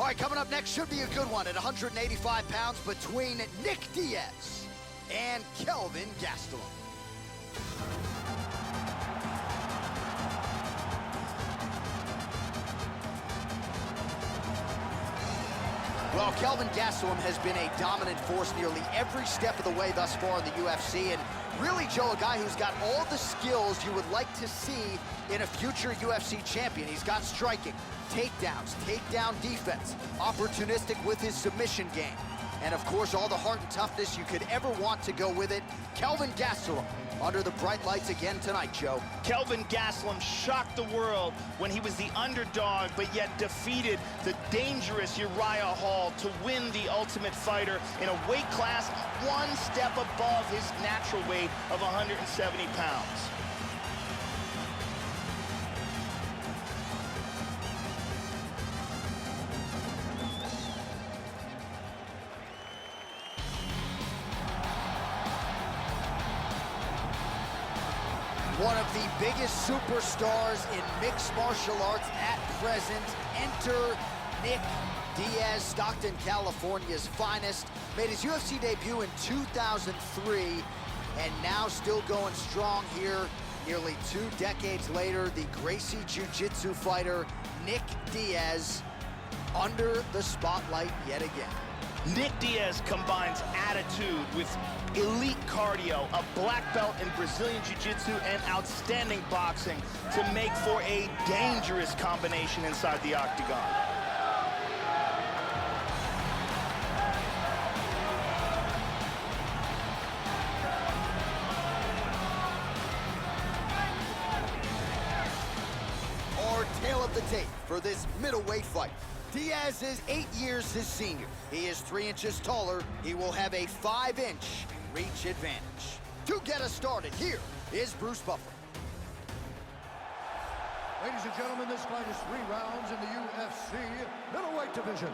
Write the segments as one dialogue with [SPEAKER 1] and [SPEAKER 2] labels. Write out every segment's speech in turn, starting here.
[SPEAKER 1] All right, coming up next should be a good one at 185 pounds between Nick Diaz and Kelvin Gastelum. Well, Kelvin Gastelum has been a dominant force nearly every step of the way thus far in the UFC, and really, Joe, a guy who's got all the skills you would like to see in a future UFC champion. He's got striking, takedowns, takedown defense, opportunistic with his submission game, and of course, all the heart and toughness you could ever want to go with it. Kelvin Gastelum under the bright lights again tonight, Joe.
[SPEAKER 2] Kelvin Gastelum shocked the world when he was the underdog, but yet defeated the dangerous Uriah Hall to win the Ultimate Fighter in a weight class one step above his natural weight of 170 pounds.
[SPEAKER 1] One of the biggest superstars in mixed martial arts at present. Enter Nick Diaz, Stockton, California's finest. Made his UFC debut in 2003, and now still going strong here nearly 2 decades later. The Gracie Jiu-Jitsu fighter, Nick Diaz, under the spotlight yet again.
[SPEAKER 2] Nick Diaz combines attitude with elite cardio, a black belt in Brazilian Jiu-Jitsu, and outstanding boxing to make for a dangerous combination inside the octagon.
[SPEAKER 1] Our tale of the tape for this middleweight fight. Diaz is 8 years his senior. He is 3 inches taller. He will have a 5-inch reach advantage. To get us started, here is Bruce Buffer.
[SPEAKER 3] Ladies and gentlemen, this fight is 3 rounds in the UFC middleweight division.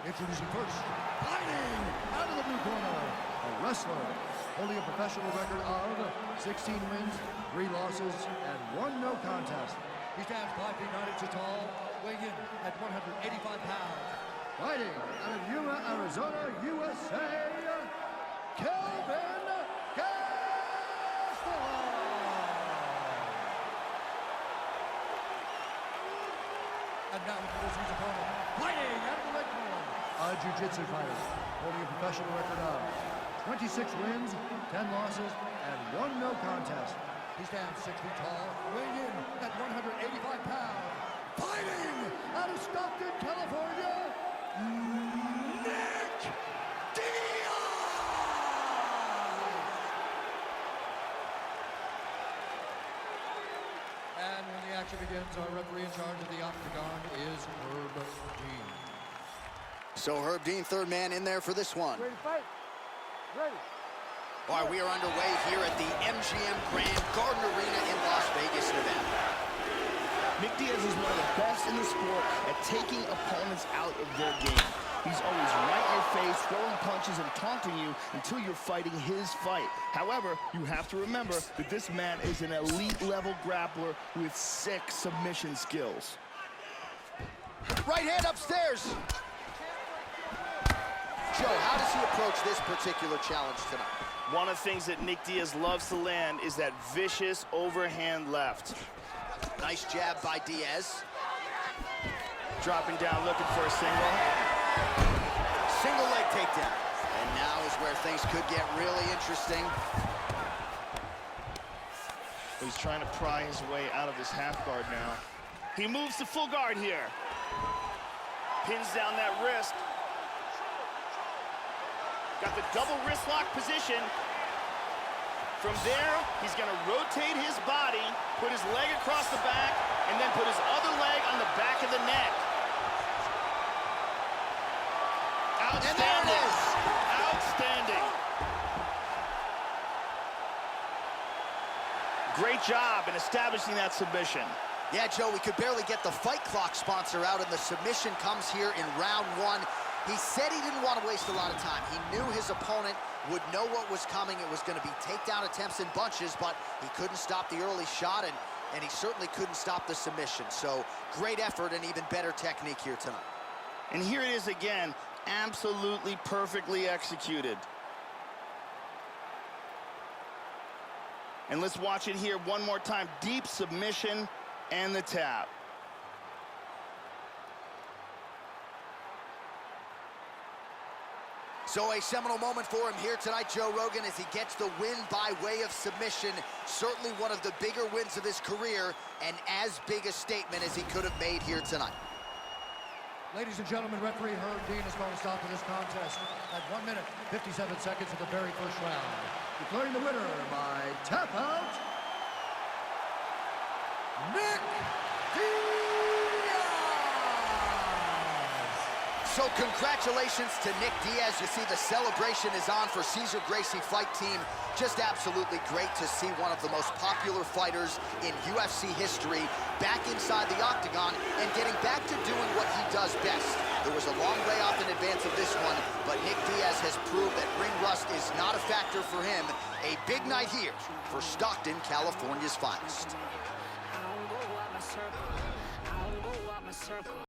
[SPEAKER 3] Introducing first, fighting out of the blue corner, a wrestler holding a professional record of 16 wins, 3 losses, and 1 no contest. He stands 5 feet 9 inches tall, weighing in at 185 pounds. Fighting out of Yuma, Arizona, USA, Kelvin Gastelum. And now introducing his opponent, fighting out of the red corner, a jiu-jitsu fighter, holding a professional record of 26 wins, 10 losses, and 1 no contest. He stands 6 feet tall, weighing in at 185 pounds. Fighting out of Stockton, California, Nick Diaz! And when the action begins, our referee in charge of the octagon is Herb Dean.
[SPEAKER 1] So Herb Dean, third man in there for this one.
[SPEAKER 4] Ready to fight? Ready.
[SPEAKER 1] All right, we are underway here at the MGM Grand Garden Arena in Las Vegas, Nevada.
[SPEAKER 2] Nick Diaz is one of the best in the sport at taking opponents out of their game. He's always right in your face, throwing punches and taunting you until you're fighting his fight. However, you have to remember that this man is an elite-level grappler with 6 submission skills.
[SPEAKER 1] Right hand upstairs. Joe, how does he approach this particular challenge tonight?
[SPEAKER 2] One of the things that Nick Diaz loves to land is that vicious overhand left.
[SPEAKER 1] Nice jab by Diaz.
[SPEAKER 2] Dropping down, looking for a single.
[SPEAKER 1] Single leg takedown. And now is where things could get really interesting.
[SPEAKER 2] He's trying to pry his way out of this half guard now. He moves to full guard here. Pins down that wrist. Got the double wrist lock position. From there, he's gonna rotate his body, put his leg across the back, and then put his other leg on the back of the neck. Outstanding.
[SPEAKER 1] And there it is.
[SPEAKER 2] Outstanding. Great job in establishing that submission.
[SPEAKER 1] Yeah, Joe, we could barely get the fight clock sponsor out, and the submission comes here in round 1. He said he didn't want to waste a lot of time. He knew his opponent would know what was coming. It was going to be takedown attempts in bunches, but he couldn't stop the early shot, and he certainly couldn't stop the submission. So great effort and even better technique here tonight.
[SPEAKER 2] And here it is again, absolutely perfectly executed. And let's watch it here one more time. Deep submission and the tap.
[SPEAKER 1] So a seminal moment for him here tonight, Joe Rogan, as he gets the win by way of submission. Certainly one of the bigger wins of his career, and as big a statement as he could have made here tonight.
[SPEAKER 3] Ladies and gentlemen, referee Herb Dean has called a stop to this contest at 1 minute, 57 seconds of the very first round. Declaring the winner by tap out, Nick Diaz!
[SPEAKER 1] So congratulations to Nick Diaz. You see the celebration is on for Cesar Gracie fight team. Just absolutely great to see one of the most popular fighters in UFC history back inside the octagon and getting back to doing what he does best. There was a long way off in advance of this one, but Nick Diaz has proved that ring rust is not a factor for him. A big night here for Stockton, California's finest.